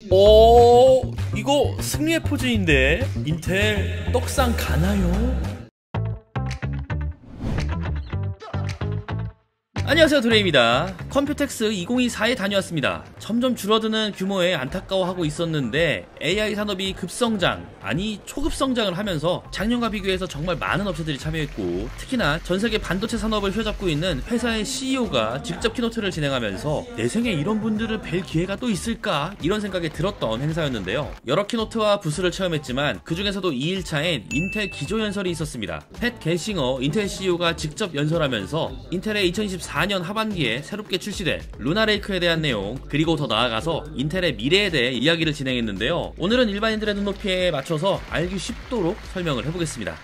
이거 승리의 포즈인데 인텔 떡상 가나요? 안녕하세요, 드레입니다. 컴퓨텍스 2024에 다녀왔습니다. 점점 줄어드는 규모에 안타까워하고 있었는데 AI 산업이 급성장, 아니 초급성장을 하면서 작년과 비교해서 정말 많은 업체들이 참여했고, 특히나 전세계 반도체 산업을 휘어잡고 있는 회사의 CEO가 직접 키노트를 진행하면서 내 생에 이런 분들을 뵐 기회가 또 있을까? 이런 생각이 들었던 행사였는데요. 여러 키노트와 부스를 체험했지만 그 중에서도 2일차엔 인텔 기조연설이 있었습니다. 팻 갤싱어 인텔 CEO가 직접 연설하면서 인텔의 2024년 하반기에 새롭게 출시될 루나레이크에 대한 내용, 그리고 더 나아가서 인텔의 미래에 대해 이야기를 진행했는데요. 오늘은 일반인들의 눈높이에 맞춰서 알기 쉽도록 설명을 해보겠습니다.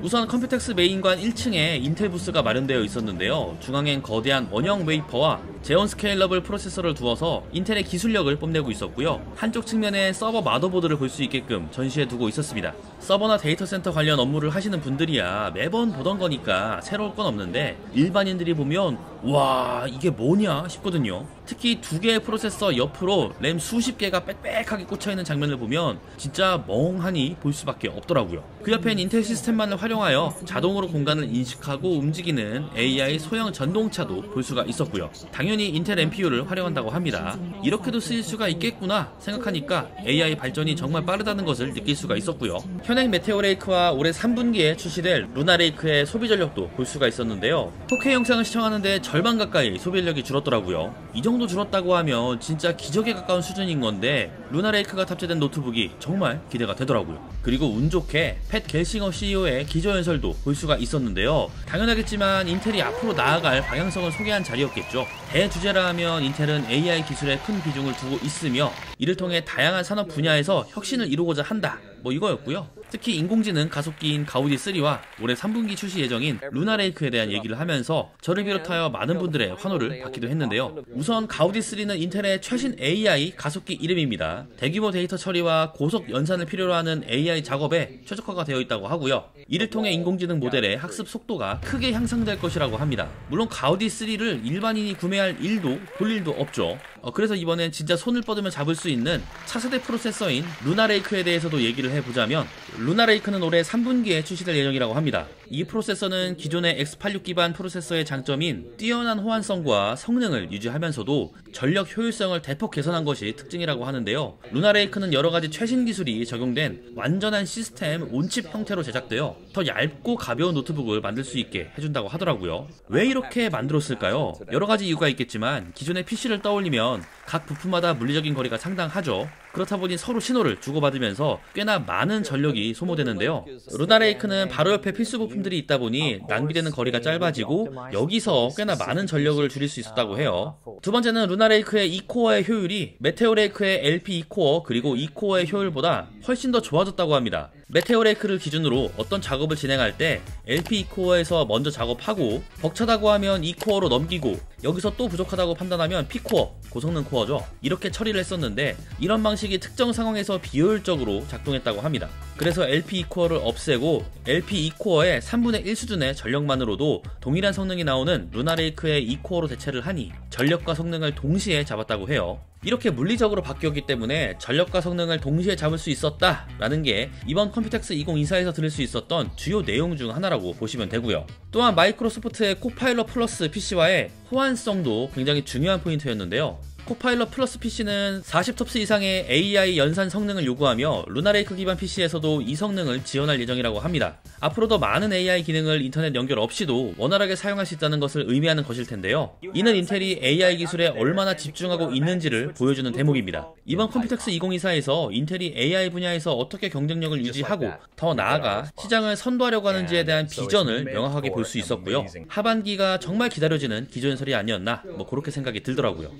우선 컴퓨텍스 메인관 1층에 인텔 부스가 마련되어 있었는데요. 중앙엔 거대한 원형 웨이퍼와 제온 스케일러블 프로세서를 두어서 인텔의 기술력을 뽐내고 있었고요. 한쪽 측면에 서버 마더보드를 볼 수 있게끔 전시해 두고 있었습니다. 서버나 데이터 센터 관련 업무를 하시는 분들이야 매번 보던 거니까 새로울 건 없는데, 일반인들이 보면 와, 이게 뭐냐 싶거든요. 특히 두 개의 프로세서 옆으로 램 수십 개가 빽빽하게 꽂혀있는 장면을 보면 진짜 멍하니 볼 수밖에 없더라고요. 그 옆엔 인텔 시스템만을 활용하여 자동으로 공간을 인식하고 움직이는 AI 소형 전동차도 볼 수가 있었고요. 당연히 인텔 NPU를 활용한다고 합니다. 이렇게도 쓰일 수가 있겠구나 생각하니까 AI 발전이 정말 빠르다는 것을 느낄 수가 있었고요. 현행 메테오레이크와 올해 3분기에 출시될 루나레이크의 소비 전력도 볼 수가 있었는데요. 4K 영상을 시청하는데 절반 가까이 소비 전력이 줄었더라고요. 이 정도 줄었다고 하면 진짜 기적에 가까운 수준인 건데, 루나레이크가 탑재된 노트북이 정말 기대가 되더라고요. 그리고 운 좋게 팻 갤싱어 CEO의 기조연설도 볼 수가 있었는데요. 당연하겠지만 인텔이 앞으로 나아갈 방향성을 소개한 자리였겠죠. 대주제라 하면 인텔은 AI 기술에 큰 비중을 두고 있으며 이를 통해 다양한 산업 분야에서 혁신을 이루고자 한다, 뭐 이거였고요. 특히 인공지능 가속기인 가우디3와 올해 3분기 출시 예정인 루나레이크에 대한 얘기를 하면서 저를 비롯하여 많은 분들의 환호를 받기도 했는데요. 우선 가우디3는 인텔의 최신 AI 가속기 이름입니다. 대규모 데이터 처리와 고속 연산을 필요로 하는 AI 작업에 최적화가 되어 있다고 하고요. 이를 통해 인공지능 모델의 학습 속도가 크게 향상될 것이라고 합니다. 물론 가우디3를 일반인이 구매할 일도 볼 일도 없죠. 그래서 이번엔 진짜 손을 뻗으면 잡을 수 있는 차세대 프로세서인 루나레이크에 대해서도 얘기를 해보자면, 루나레이크는 올해 3분기에 출시될 예정이라고 합니다. 이 프로세서는 기존의 X86 기반 프로세서의 장점인 뛰어난 호환성과 성능을 유지하면서도 전력 효율성을 대폭 개선한 것이 특징이라고 하는데요. 루나레이크는 여러가지 최신 기술이 적용된 완전한 시스템 온칩 형태로 제작되어 더 얇고 가벼운 노트북을 만들 수 있게 해준다고 하더라고요. 왜 이렇게 만들었을까요? 여러가지 이유가 있겠지만 기존의 PC를 떠올리면 각 부품마다 물리적인 거리가 상당하죠. 그렇다 보니 서로 신호를 주고받으면서 꽤나 많은 전력이 소모되는데요. 루나레이크는 바로 옆에 필수 부품들이 있다 보니 낭비되는 거리가 짧아지고 여기서 꽤나 많은 전력을 줄일 수 있었다고 해요. 두 번째는 루나레이크의 2코어의 효율이 메테오레이크의 LP 2코어 그리고 2코어의 효율보다 훨씬 더 좋아졌다고 합니다. 메테오레이크를 기준으로 어떤 작업을 진행할 때 LP 2코어에서 먼저 작업하고, 벅차다고 하면 2코어로 넘기고, 여기서 또 부족하다고 판단하면 P코어, 고성능 코어죠. 이렇게 처리를 했었는데 이런 방식이 특정 상황에서 비효율적으로 작동했다고 합니다. 그래서 LP 2코어를 없애고 LP 2코어의 3분의 1 수준의 전력만으로도 동일한 성능이 나오는 루나레이크의 2코어로 대체를 하니 전력과 성능을 동시에 잡았다고 해요. 이렇게 물리적으로 바뀌었기 때문에 전력과 성능을 동시에 잡을 수 있었다라는 게 이번 컴퓨텍스 2024에서 들을 수 있었던 주요 내용 중 하나라고 보시면 되고요. 또한 마이크로소프트의 코파일럿 플러스 PC와의 호환성도 굉장히 중요한 포인트였는데요. 코파일럿 플러스 PC는 40톱스 이상의 AI 연산 성능을 요구하며 루나레이크 기반 PC에서도 이 성능을 지원할 예정이라고 합니다. 앞으로 더 많은 AI 기능을 인터넷 연결 없이도 원활하게 사용할 수 있다는 것을 의미하는 것일 텐데요. 이는 인텔이 AI 기술에 얼마나 집중하고 있는지를 보여주는 대목입니다. 이번 컴퓨텍스 2024에서 인텔이 AI 분야에서 어떻게 경쟁력을 유지하고 더 나아가 시장을 선도하려고 하는지에 대한 비전을 명확하게 볼 수 있었고요. 하반기가 정말 기다려지는 기조연설이 아니었나, 뭐 그렇게 생각이 들더라고요.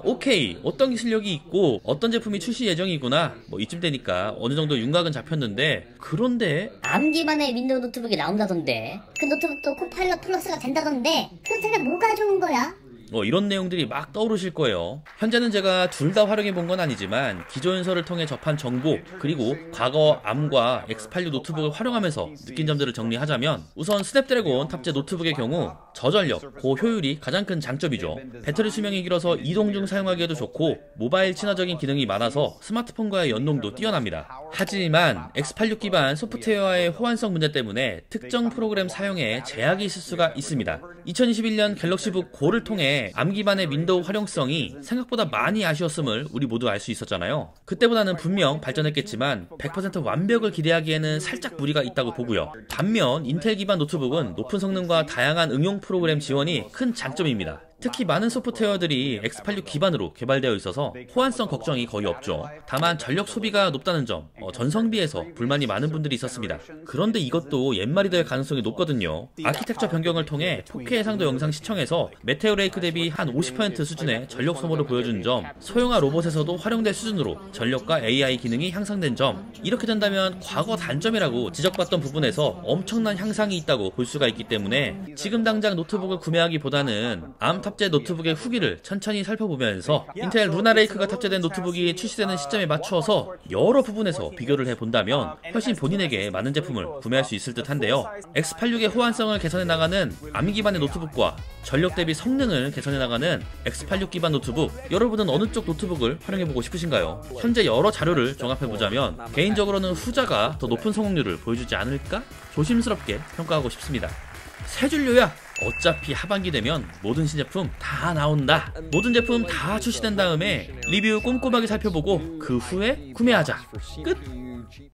오케이, 어떤 기술력이 있고 어떤 제품이 출시 예정이구나, 뭐 이쯤 되니까 어느 정도 윤곽은 잡혔는데, 그런데 ARM 기반의 윈도우 노트북이 나온다던데, 그 노트북도 코파일럿 플러스가 된다던데, 그렇다면 뭐가 좋은 거야? 이런 내용들이 막 떠오르실 거예요. 현재는 제가 둘 다 활용해 본 건 아니지만 기조연설을 통해 접한 정보, 그리고 과거 암과 X86 노트북을 활용하면서 느낀 점들을 정리하자면, 우선 스냅드래곤 탑재 노트북의 경우 저전력, 고효율이 가장 큰 장점이죠. 배터리 수명이 길어서 이동 중 사용하기에도 좋고 모바일 친화적인 기능이 많아서 스마트폰과의 연동도 뛰어납니다. 하지만 X86 기반 소프트웨어의 호환성 문제 때문에 특정 프로그램 사용에 제약이 있을 수가 있습니다. 2021년 갤럭시북 고를 통해 암 기반의 윈도우 활용성이 생각보다 많이 아쉬웠음을 우리 모두 알 수 있었잖아요. 그때보다는 분명 발전했겠지만 100% 완벽을 기대하기에는 살짝 무리가 있다고 보고요. 반면 인텔 기반 노트북은 높은 성능과 다양한 응용 프로그램 지원이 큰 장점입니다. 특히 많은 소프트웨어들이 X86 기반으로 개발되어 있어서 호환성 걱정이 거의 없죠. 다만 전력 소비가 높다는 점, 전성비에서 불만이 많은 분들이 있었습니다. 그런데 이것도 옛말이 될 가능성이 높거든요. 아키텍처 변경을 통해 4K 해상도 영상 시청에서 메테오 레이크 대비 한 50% 수준의 전력 소모를 보여주는 점, 소형화 로봇에서도 활용될 수준으로 전력과 AI 기능이 향상된 점, 이렇게 된다면 과거 단점이라고 지적받던 부분에서 엄청난 향상이 있다고 볼 수가 있기 때문에 지금 당장 노트북을 구매하기보다는 암 탑재 노트북의 후기를 천천히 살펴보면서 인텔 루나 레이크가 탑재된 노트북이 출시되는 시점에 맞추어서 여러 부분에서 비교를 해본다면 훨씬 본인에게 맞는 제품을 구매할 수 있을 듯 한데요. X86의 호환성을 개선해 나가는 암 기반의 노트북과 전력 대비 성능을 개선해 나가는 X86 기반 노트북, 여러분은 어느 쪽 노트북을 활용해보고 싶으신가요? 현재 여러 자료를 종합해보자면 개인적으로는 후자가 더 높은 성능률을 보여주지 않을까? 조심스럽게 평가하고 싶습니다. 세 줄 요약! 어차피 하반기 되면 모든 신제품 다 나온다. 모든 제품 다 출시된 다음에 리뷰 꼼꼼하게 살펴보고 그 후에 구매하자. 끝!